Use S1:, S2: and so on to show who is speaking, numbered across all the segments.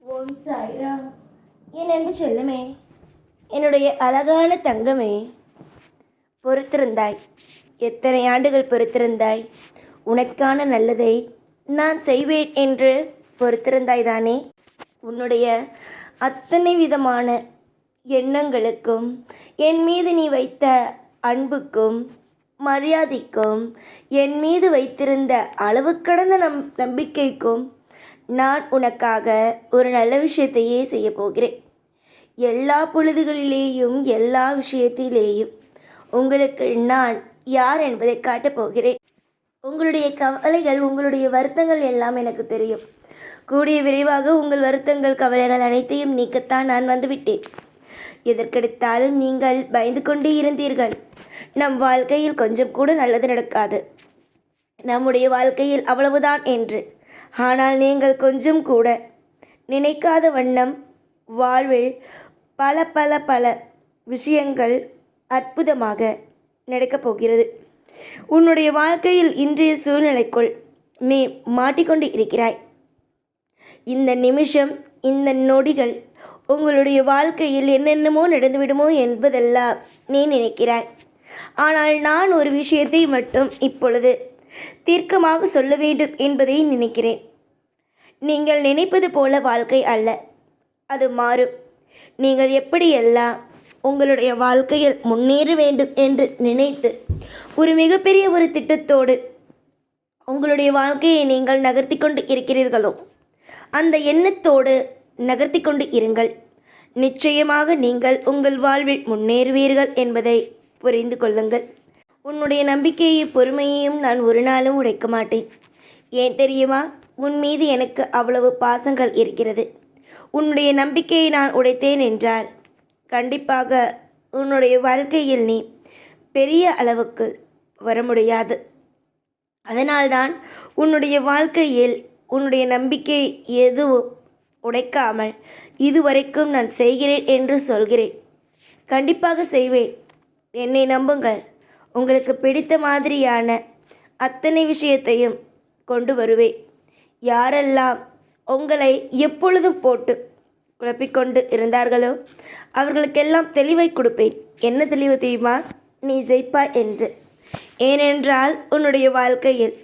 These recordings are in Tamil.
S1: ஓம் சாய்ராம். என் அன்பு செல்லுமே, என்னுடைய அழகான தங்கமே, பொறுத்திருந்தாய். எத்தனை ஆண்டுகள் பொறுத்திருந்தாய். உனக்கான நல்லதை நான் செய்வேன் என்று பொறுத்திருந்தாய் தானே. உன்னுடைய அத்தனை விதமான எண்ணங்களுக்கும், என் மீது நீ வைத்த அன்புக்கும் மரியாதைக்கும், என் மீது வைத்திருந்த அளவு கடந்த நம்பிக்கைக்கும் நான் உனக்காக ஒரு நல்ல விஷயத்தையே செய்ய போகிறேன். எல்லா பொழுதுகளிலேயும் எல்லா விஷயத்திலேயும் உங்களுக்கு நான் யார் என்பதை காட்டப் போகிறேன். உங்களுடைய கவலைகள், உங்களுடைய வருத்தங்கள் எல்லாம் எனக்கு தெரியும். கூடிய விரைவாக உங்கள் வருத்தங்கள், கவலைகள் அனைத்தையும் நீக்கத்தான் நான் வந்துவிட்டேன். எதற்கெடுத்தாலும் நீங்கள் பயந்து கொண்டே இருந்தீர்கள். நம் வாழ்க்கையில் கொஞ்சம் கூட நல்லது நடக்காது, நம்முடைய வாழ்க்கையில் அவ்வளவுதான் என்று. ஆனால் நீங்கள் கொஞ்சம் கூட நினைக்காத வண்ணம் வாழ்வில் பல பல பல விஷயங்கள் அற்புதமாக நடக்கப் போகிறது. உன்னுடைய வாழ்க்கையில் இன்றைய சூழ்நிலைக்குள் நீ மாட்டிக்கொண்டு இருக்கிறாய். இந்த நிமிஷம், இந்த நொடிகள் உங்களுடைய வாழ்க்கையில் என்னென்னமோ நடந்துவிடுமோ என்பதெல்லாம் நீ நினைக்கிறாய். ஆனால் நான் ஒரு விஷயத்தை மட்டும் இப்பொழுது தீர்க்கமாக சொல்ல வேண்டும் என்பதை நினைக்கிறேன். நீங்கள் நினைப்பது போல வாழ்க்கை அல்ல, அது மாறும். நீங்கள் எப்படியெல்லாம் உங்களுடைய வாழ்க்கையில் முன்னேற வேண்டும் என்று நினைத்து ஒரு மிகப்பெரிய ஒரு திட்டத்தோடு உங்களுடைய வாழ்க்கையை நீங்கள் நகர்த்தி கொண்டு இருக்கிறீர்களோ, அந்த எண்ணத்தோடு நகர்த்தி கொண்டு இருங்கள். நிச்சயமாக நீங்கள் உங்கள் வாழ்வில் முன்னேறுவீர்கள் என்பதை புரிந்து கொள்ளுங்கள். உன்னுடைய நம்பிக்கையை, பொறுமையையும் நான் ஒரு நாளும் உடைக்க மாட்டேன். ஏன் தெரியுமா? உன் மீது எனக்கு அவ்வளவு பாசங்கள் இருக்கிறது. உன்னுடைய நம்பிக்கையை நான் உடைத்தேன் என்றால் கண்டிப்பாக உன்னுடைய வாழ்க்கையில் நீ பெரிய அளவுக்கு வர முடியாது. அதனால்தான் உன்னுடைய வாழ்க்கையில் உன்னுடைய நம்பிக்கை எதுவும் உடைக்காமல் இதுவரைக்கும் நான் செய்கிறேன் என்று சொல்கிறேன். கண்டிப்பாக செய்வேன், என்னை நம்புங்கள். உங்களுக்கு பிடித்த மாதிரியான அத்தனை விஷயத்தையும் கொண்டு வருவேன். யாரெல்லாம் உங்களை எப்பொழுதும் போட்டு குழப்பிக்கொண்டு இருந்தார்களோ அவர்களுக்கெல்லாம் தெளிவை கொடுப்பேன். என்ன தெளிவு தெரியுமா? நீ ஜெயிப்பாய் என்று. ஏனென்றால் உன்னுடைய வாழ்க்கையில்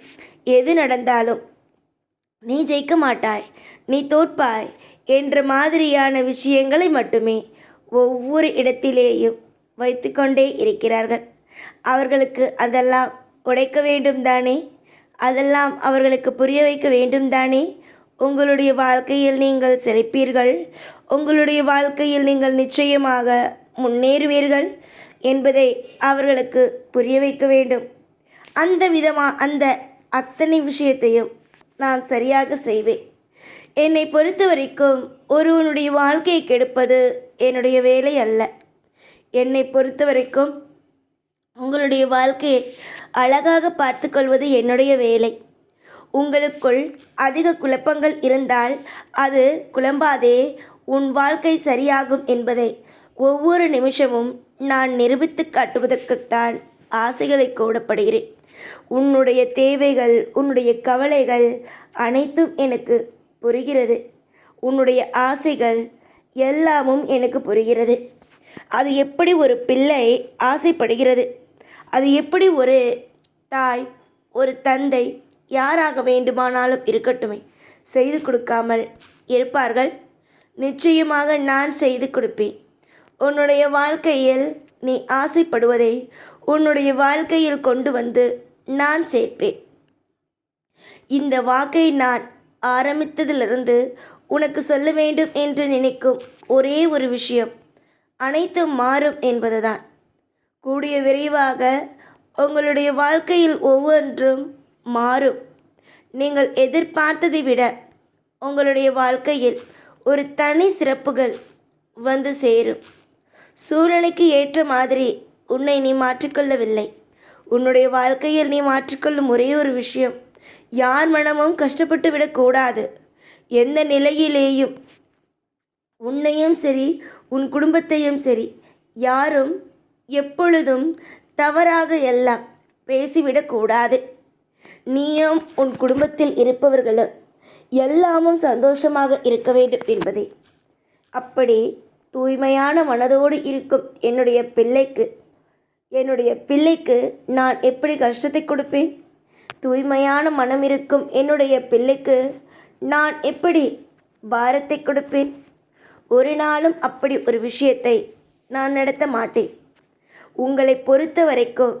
S1: எது நடந்தாலும் நீ ஜெயிக்க மாட்டாய், நீ தோற்பாய் என்ற மாதிரியான விஷயங்களை மட்டுமே ஒவ்வொரு இடத்திலேயும் வைத்து கொண்டே இருக்கிறார்கள். அவர்களுக்கு அதெல்லாம் உடைக்க வேண்டும் தானே, அதெல்லாம் அவர்களுக்கு புரிய வைக்க வேண்டும் தானே. உங்களுடைய வாழ்க்கையில் நீங்கள் செழிப்பீர்கள், உங்களுடைய வாழ்க்கையில் நீங்கள் நிச்சயமாக முன்னேறுவீர்கள் என்பதை அவர்களுக்கு புரிய வைக்க வேண்டும். அந்த அத்தனை விஷயத்தையும் நான் சரியாக செய்வேன். என்னை பொறுத்த வரைக்கும் ஒருவனுடைய வாழ்க்கையை கெடுப்பது என்னுடைய வேலை அல்ல. என்னை பொறுத்த வரைக்கும் உங்களுடைய வாழ்க்கையை அழகாக பார்த்து கொள்வது என்னுடைய வேலை. உங்களுக்குள் அதிக குழப்பங்கள் இருந்தால் அது குழம்பாதே, உன் வாழ்க்கை சரியாகும் என்பதை ஒவ்வொரு நிமிஷமும் நான் நிரூபித்து காட்டுவதற்குத்தான் ஆசைகளை கூடப்படுகிறேன். உன்னுடைய தேவைகள், உன்னுடைய கவலைகள் அனைத்தும் எனக்கு புரிகிறது. உன்னுடைய ஆசைகள் எல்லாமும் எனக்கு புரிகிறது. அது எப்படி ஒரு பிள்ளை ஆசைப்படுகிறது, அது எப்படி ஒரு தாய், ஒரு தந்தை, யாராக வேண்டுமானாலும் இருக்கட்டுமே, செய்து கொடுக்காமல் இருப்பார்கள்? நிச்சயமாக நான் செய்து கொடுப்பேன். உன்னுடைய வாழ்க்கையில் நீ ஆசைப்படுவதை உன்னுடைய வாழ்க்கையில் கொண்டு வந்து நான் சேர்ப்பேன். இந்த வாக்கை நான் ஆரம்பித்ததிலிருந்து உனக்கு சொல்ல வேண்டும் என்று நினைக்கும் ஒரே ஒரு விஷயம், அனைத்தும் மாறும் என்பதுதான். கூடிய விரைவாக உங்களுடைய வாழ்க்கையில் ஒவ்வொன்றும் மாறும். நீங்கள் எதிர்பார்த்ததை விட உங்களுடைய வாழ்க்கையில் ஒரு தனி சிறப்புகள் வந்து சேரும். சூழ்நிலைக்கு ஏற்ற மாதிரி உன்னை நீ மாற்றிக்கொள்ளவில்லை. உன்னுடைய வாழ்க்கையில் நீ மாற்றிக்கொள்ளும் ஒரே ஒரு விஷயம், யார் மனமும் கஷ்டப்பட்டு விடக்கூடாது. எந்த நிலையிலேயும் உன்னையும் சரி, உன் குடும்பத்தையும் சரி, யாரும் எப்பொழுதும் தவறாக எல்லாம் பேசிவிடக்கூடாது. நீயும் உன் குடும்பத்தில் இருப்பவர்களும் எல்லாமும் சந்தோஷமாக இருக்க வேண்டும் என்பதே. அப்படி தூய்மையான மனதோடு இருக்கும் என்னுடைய பிள்ளைக்கு நான் எப்படி கஷ்டத்தை கொடுப்பேன்? தூய்மையான மனம் இருக்கும் என்னுடைய பிள்ளைக்கு நான் எப்படி பாரத்தை கொடுப்பேன்? ஒரு நாளும் அப்படி ஒரு விஷயத்தை நான் நடத்த மாட்டேன். உங்களை பொறுத்த வரைக்கும்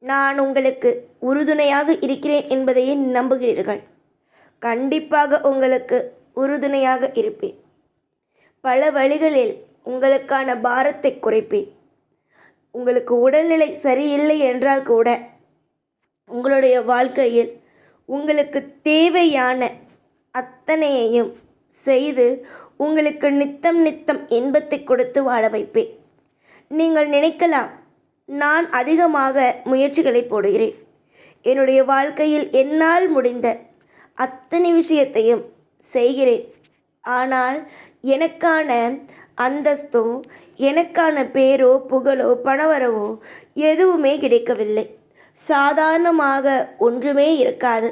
S1: நான் உங்களுக்கு உறுதுணையாக இருக்கிறேன் என்பதையே நம்புகிறீர்கள். கண்டிப்பாக உங்களுக்கு உறுதுணையாக இருப்பேன். பல வழிகளில் உங்களுக்கான பாரத்தை குறைப்பேன். உங்களுக்கு உடல்நிலை சரியில்லை என்றால் கூட உங்களுடைய வாழ்க்கையில் உங்களுக்கு தேவையான அத்தனையையும் செய்து உங்களுக்கு நித்தம் நித்தம் இன்பத்தை கொடுத்து வாழ வைப்பேன். நீங்கள் நினைக்கலாம், நான் அதிகமாக முயற்சிகளை போடுகிறேன், என்னுடைய வாழ்க்கையில் என்னால் முடிந்த அத்தனை விஷயத்தையும் செய்கிறேன், ஆனால் எனக்கான அந்தஸ்தோ எனக்கான பேரோ புகழோ பணவரவோ எதுவுமே கிடைக்கவில்லை. சாதாரணமாக ஒன்றுமே இருக்காது.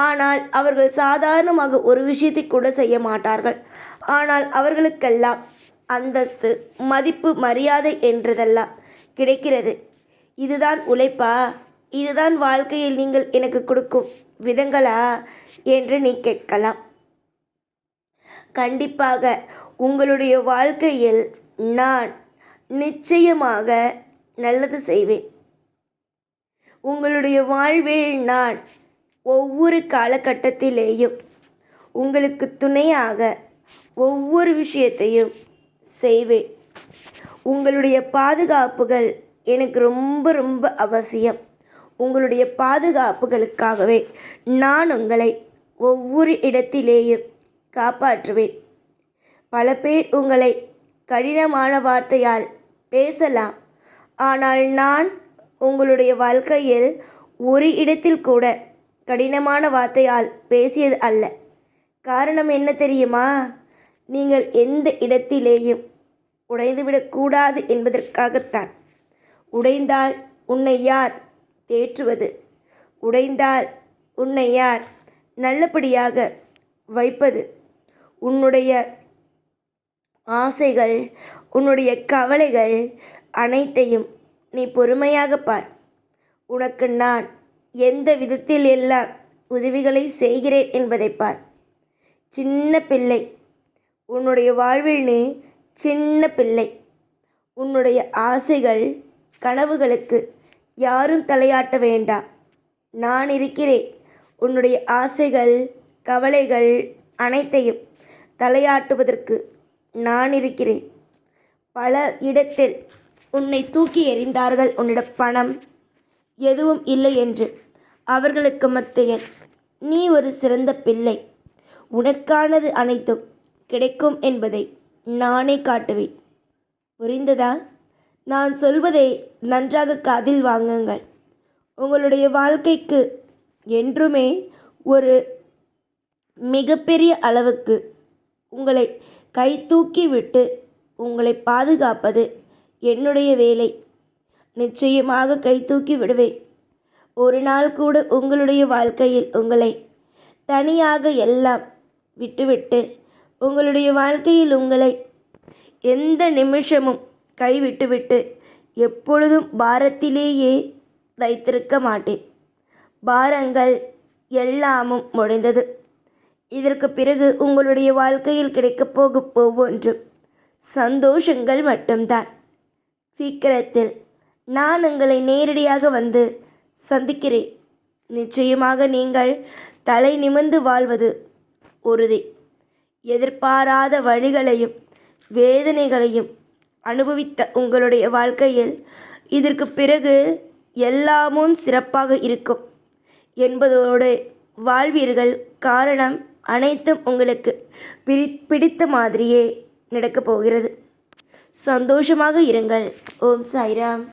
S1: ஆனால் அவர்கள் சாதாரணமாக ஒரு விஷயத்தை கூட செய்ய மாட்டார்கள். ஆனால் அவர்களுக்கெல்லாம் அந்தஸ்து, மதிப்பு, மரியாதை என்றதெல்லாம் கிடைக்கிறது. இதுதான் உழைப்பா? இதுதான் வாழ்க்கையில் நீங்கள் எனக்கு கொடுக்கும் விதங்களா என்று நீ கேட்கலாம். கண்டிப்பாக உங்களுடைய வாழ்க்கையில் நான் நிச்சயமாக நல்லது செய்வேன். உங்களுடைய வாழ்வில் நான் ஒவ்வொரு காலகட்டத்திலேயும் உங்களுக்கு துணையாக ஒவ்வொரு விஷயத்தையும் செய்வேன். உங்களுடைய பாதுகாப்புகள் எனக்கு ரொம்ப ரொம்ப அவசியம். உங்களுடைய பாதுகாப்புகளுக்காகவே நான் உங்களை ஒவ்வொரு இடத்திலேயும் காப்பாற்றுவேன். பல பேர் உங்களை கடினமான வார்த்தையால் பேசலாம், ஆனால் நான் உங்களுடைய வாழ்க்கையில் ஒரு இடத்தில் கூட கடினமான வார்த்தையால் பேசியது அல்ல. காரணம் என்ன தெரியுமா? நீங்கள் எந்த இடத்திலேயும் உடைந்துவிடக்கூடாது என்பதற்காகத்தான். உடைந்தால் உன்னை யார் தேற்றுவது? உடைந்தால் உன்னை யார் நல்லபடியாக வைப்பது? உன்னுடைய ஆசைகள், உன்னுடைய கவலைகள் அனைத்தையும் நீ பொறுமையாக பார். உனக்கு நான் எந்த விதத்தில் எல்லாம் உதவிகளை செய்கிறேன் என்பதை பார். சின்ன பிள்ளை, உன்னுடைய வாழ்வில் நீ சின்ன பிள்ளை. உன்னுடைய ஆசைகள், கனவுகளுக்கு யாரும் தலையாட்ட வேண்டாம். நான் இருக்கிறேன். உன்னுடைய ஆசைகள், கவலைகள் அனைத்தையும் தலையாட்டுவதற்கு நான் இருக்கிறேன். பல இடத்தில் உன்னை தூக்கி எறிந்தார்கள். உன்னிடம் பணம் எதுவும் இல்லை என்று. அவர்களுக்கு மத்தியில் நீ ஒரு சிறந்த பிள்ளை. உனக்கானது அனைத்தும் கிடைக்கும் என்பதை நானே காட்டுவேன். புரிந்ததா? நான் சொல்வதை நன்றாக காதில் வாங்குங்கள். உங்களுடைய வாழ்க்கைக்கு என்றுமே ஒரு மிகப்பெரிய அளவுக்கு உங்களை கை தூக்கி விட்டு உங்களை பாதுகாப்பது என்னுடைய வேலை. நிச்சயமாக கை தூக்கி விடுவேன். ஒரு நாள் கூட உங்களுடைய வாழ்க்கையில் உங்களை தனியாக எல்லாம் விட்டுவிட்டு, உங்களுடைய வாழ்க்கையில் உங்களை எந்த நிமிஷமும் கைவிட்டுவிட்டு எப்பொழுதும் பாரத்திலேயே வைத்திருக்க மாட்டேன். பாரங்கள் எல்லாமும் முடிந்தது. இதற்கு பிறகு உங்களுடைய வாழ்க்கையில் கிடைக்கப் போகும் ஒவ்வொன்றும் சந்தோஷங்கள் மட்டும்தான். சீக்கிரத்தில் நான் உங்களை நேரடியாக வந்து சந்திக்கிறேன். நிச்சயமாக நீங்கள் தலை நிமிர்ந்து வாழ்வது உறுதி. எதிர்பாராத வழிகளையும் வேதனைகளையும் அனுபவித்த உங்களுடைய வாழ்க்கையில் இதற்கு பிறகு எல்லாமும் சிறப்பாக இருக்கும் என்பதோடு வாழ்வீர்கள். காரணம், அனைத்தும் உங்களுக்கு பிடித்த மாதிரியே நடக்கப் போகிறது. சந்தோஷமாக இருங்கள். ஓம் சாய்ராம்.